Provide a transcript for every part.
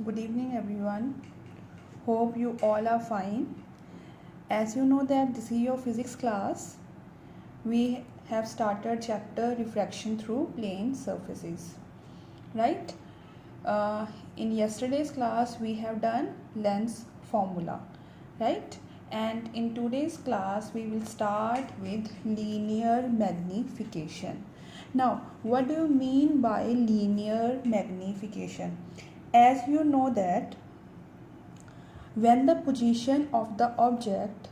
Good evening everyone. Hope you all are fine. As you know that this is your physics class, we have started chapter refraction through plane surfaces. Right? Uh, in yesterday's class we have done lens formula. Right? And in today's class we will start with linear magnification. Now, what do you mean by linear magnification? As you know that when the position of the object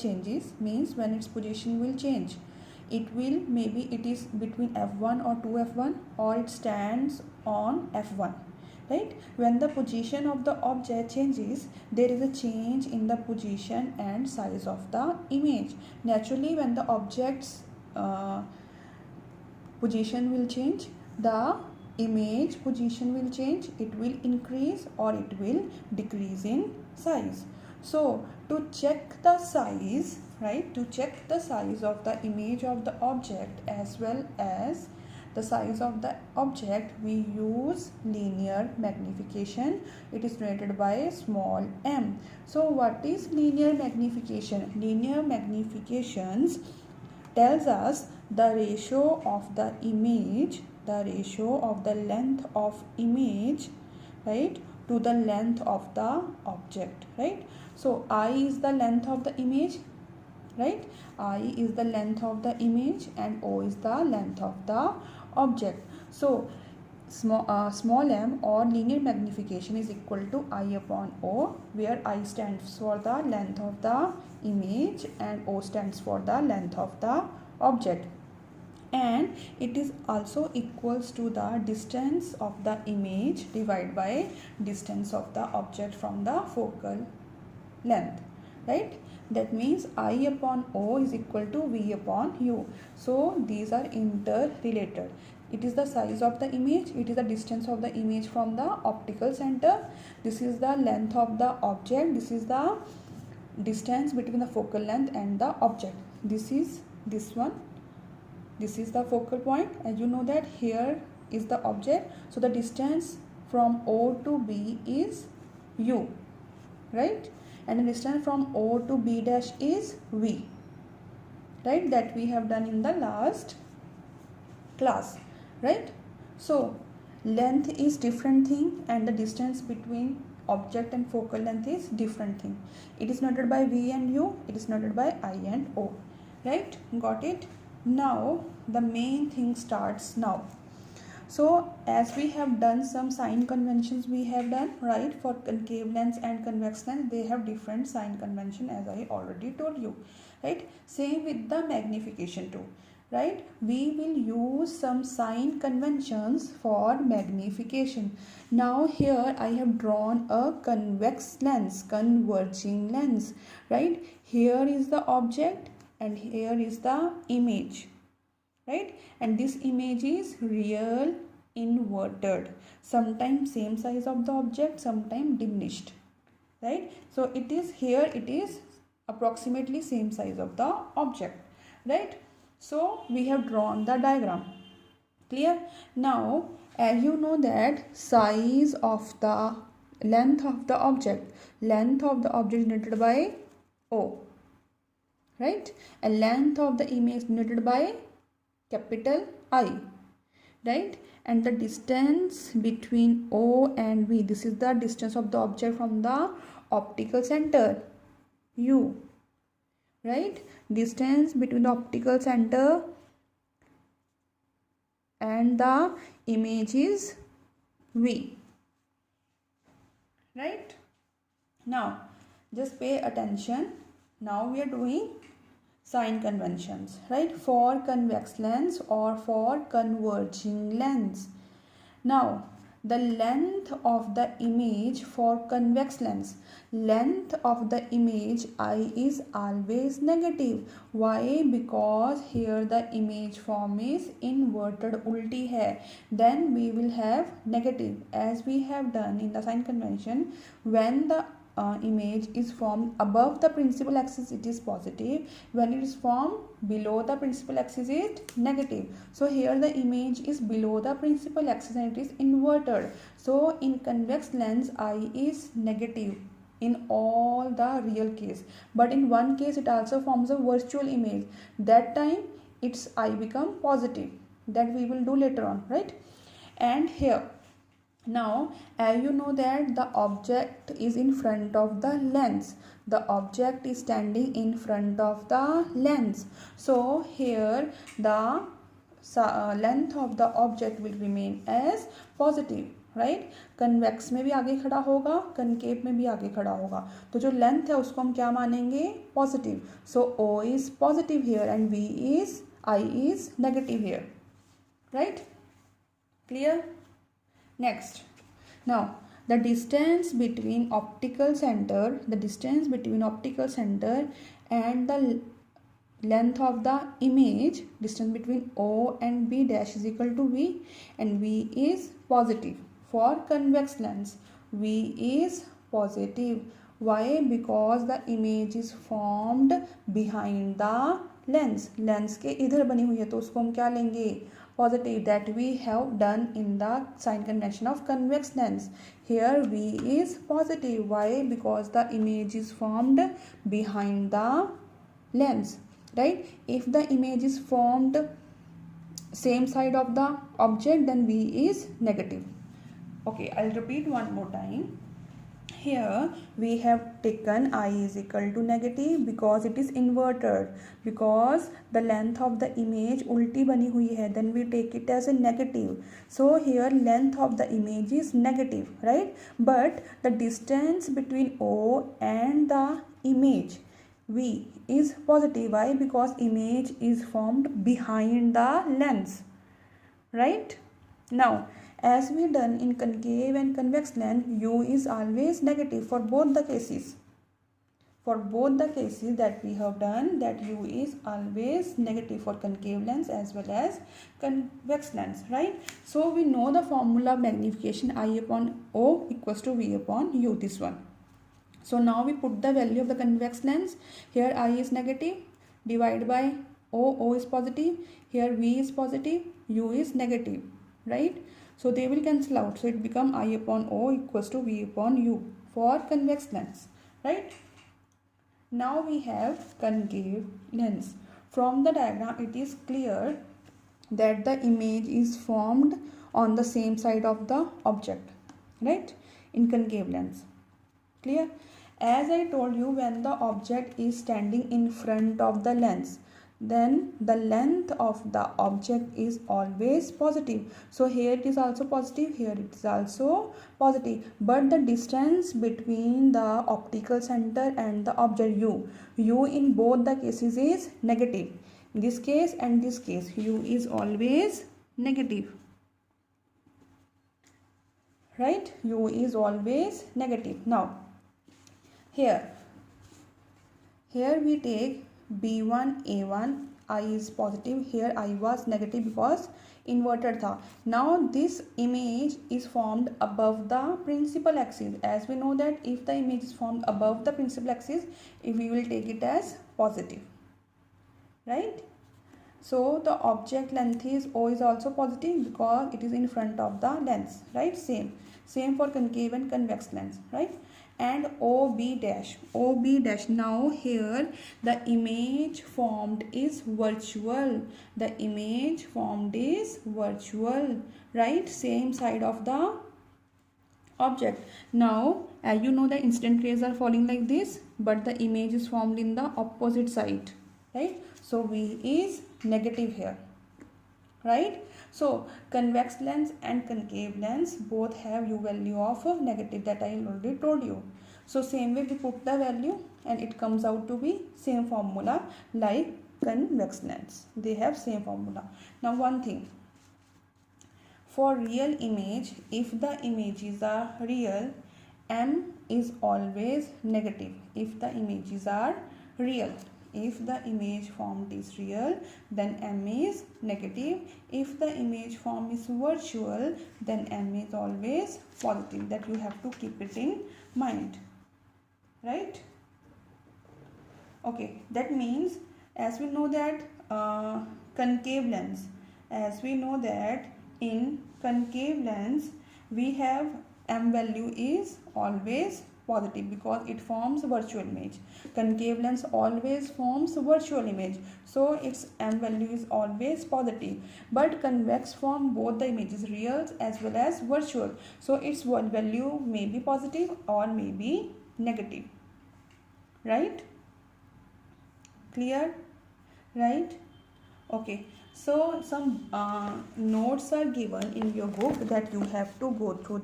changes, means when its position will change, it will, maybe it is between f1 or 2f1, or it stands on f1, right? When the position of the object changes, there is a change in the position and size of the image. Naturally, when the object's position will change, the image position will change, it will increase or it will decrease in size. So to check the size, right, to check the size of the image of the object as well as the size of the object, we use linear magnification. It is denoted by small m. So what is linear magnification? Linear magnifications tells us the ratio of the image, the ratio of the length of image, right, to the length of the object, right? So I is the length of the image, right? I is the length of the image and O is the length of the object. So small m or linear magnification is equal to I upon O, where I stands for the length of the image and O stands for the length of the object, and it is also equals to the distance of the image divided by distance of the object from the focal length, right? That means I upon O is equal to V upon U. So these are interrelated. It is the size of the image, it is the distance of the image from the optical center, this is the length of the object, this is the distance between the focal length and the object, this is this one, this is the focal point. As you know that here is the object, so the distance from O to B is U, right? And the distance from O to B dash is V, right? That we have done in the last class, right? So length is different thing and the distance between object and focal length is different thing. It is noted by V and U, it is noted by I and O, right? Got it? Now the main thing starts now. So as we have done some sign conventions, we have done, right, for concave lens and convex lens, they have different sign convention, as I already told you, right? Same with the magnification too, right? We will use some sign conventions for magnification. Now here I have drawn a convex lens, converging lens, right? Here is the object and here is the image, right? And this image is real inverted, sometimes same size of the object, sometimes diminished, right? So it is here, it is approximately same size of the object, right? So we have drawn the diagram. Clear? Now as you know that size of the length of the object is denoted by O, right? And length of the image is denoted by capital I, right? And the distance between O and V, this is the distance of the object from the optical center, U, right? Distance between the optical center and the image is V, right? Now just pay attention. Now we are doing sign conventions, right, for convex lens or for converging lens. Now the length of the image for convex lens, length of the image I is always negative. Why? Because here the image form is inverted, ulti hai, then we will have negative, as we have done in the sign convention. When the image is formed above the principal axis, it is positive. When it is formed below the principal axis, it is negative. So here the image is below the principal axis and it is inverted. So in convex lens, I is negative in all the real case, but in one case it also forms a virtual image. That time its I become positive. That we will do later on, right? And here now, as you know that the object is in front of the lens, the object is standing in front of the lens. So here the length of the object will remain as positive, right? Convex में भी आगे खड़ा होगा, concave में भी आगे खड़ा होगा, तो जो लेंथ है उसको हम क्या मानेंगे? Positive. So O is positive here and I is negative here, right? Clear? Next, now the distance between optical center and the length of the image, distance between O and B dash is equal to V, and V is positive. For convex lens, V is positive. Why? Because the image is formed behind the lens. Lens के इधर बनी हुई है तो उसको हम क्या लेंगे? Positive. That we have done in the sign convention of convex lens. Here V is positive. Why? Because the image is formed behind the lens, right? If the image is formed same side of the object, then V is negative. Okay, I'll repeat one more time. Here we have taken I is equal to negative because it is inverted, because the length of the image ulti bani hui hai, then we take it as a negative. So here length of the image is negative, right? But the distance between O and the image V is positive. Why? Because image is formed behind the lens, right? Now, as we done in concave and convex lens, U is always negative for both the cases. For both the cases that we have done, that U is always negative for concave lens as well as convex lens, right? So we know the formula of magnification I upon O equals to V upon U, this one. So now we put the value of the convex lens. Here I is negative, divide by O is positive. Here V is positive, U is negative, right? So they will cancel out. So it become I upon O equals to V upon U for convex lens, right? Now we have concave lens. From the diagram, it is clear that the image is formed on the same side of the object, right? In concave lens. Clear? As I told you, when the object is standing in front of the lens, then the length of the object is always positive. So here it is also positive, here it is also positive, but the distance between the optical center and the object U in both the cases is negative. In this case and this case, U is always negative, right? U is always negative. Now here we take B1 A1, I is positive, here I was negative because inverted tha. Now this image is formed above the principal axis. As we know that if the image is formed above the principal axis, we will take it as positive, right? So the object length is O is also positive because it is in front of the lens, right? Same for concave and convex lens, right? And OB dash. Now here the image formed is virtual. The image formed is virtual, right? Same side of the object. Now as you know, the incident rays are falling like this, but the image is formed in the opposite side, right? So V is negative here, right? So convex lens and concave lens both have U value of negative, that I already told you. So same way we put the value and it comes out to be same formula like convex lens. They have same formula. Now one thing, for real image, if the images are real, M is always negative. If the images are real, if the image formed is real, then M is negative. If the image form is virtual, then M is always positive. That you have to keep it in mind. right? Okay, that means as we know that concave lens, as we know that in concave lens we have m value is always positive because it forms virtual image. Concave lens always forms virtual image, so its m value is always positive. But convex form both the images, real as well as virtual, so its value may be positive or may be negative, right? Clear, right? Okay, so some notes are given in your book that you have to go through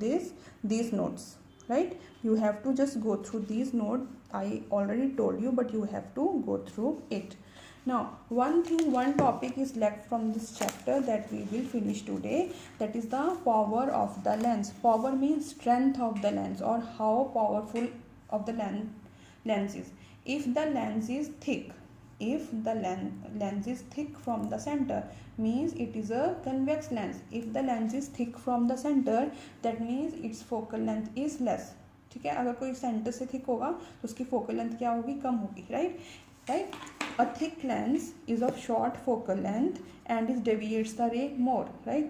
these notes, right? You have to just go through these notes. I already told you, but you have to go through it. Now one topic is left from this chapter that we will finish today, that is the power of the lens. Power means strength of the lens, or how powerful of the lens is. If the lens is thick, if the lens is thick from the center, means it is a convex lens. If the lens is thick from the center, that means its focal length is less. ठीक है, अगर कोई centre से thick होगा तो उसकी focal length क्या होगी, कम होगी, right? A thick lens is of short focal length and it deviates the ray more, right?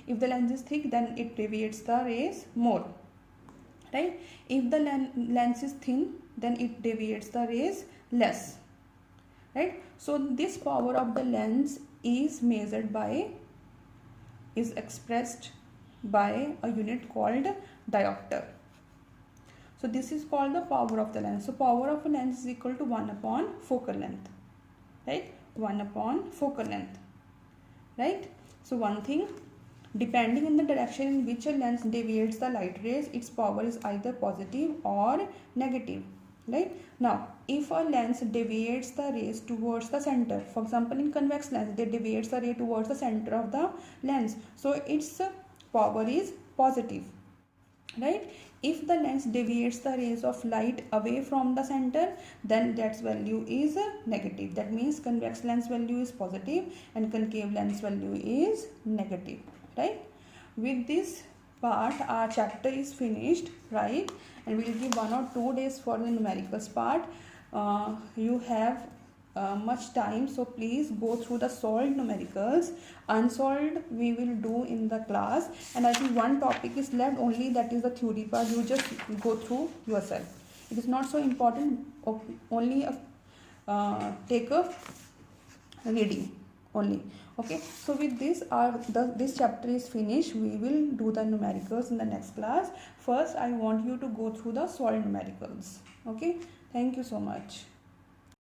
If the lens is thick, then it deviates the rays more, right? If the lens is thin, then it deviates the rays less, right? So this power of the lens is expressed by a unit called diopter. So this is called the power of the lens. So power of a lens is equal to 1 upon focal length, right? 1 upon focal length, right? So one thing, depending on the direction in which a lens deviates the light rays, its power is either positive or negative, right? Now if a lens deviates the rays towards the center, for example in convex lens, they deviates the ray towards the center of the lens, so its power is positive, right? If the lens deviates the rays of light away from the center, then that value is negative. That means convex lens value is positive and concave lens value is negative, right? With this part our chapter is finished, right? And we will give 1 or 2 days for the numericals part. You have much time, so please go through the solved numericals. Unsolved we will do in the class, and I think one topic is left only, that is the theory part. You just go through yourself. It is not so important, only take a reading only. Okay, so with this this chapter is finished. We will do the numericals in the next class. First I want you to go through the solved numericals. Okay, thank you so much.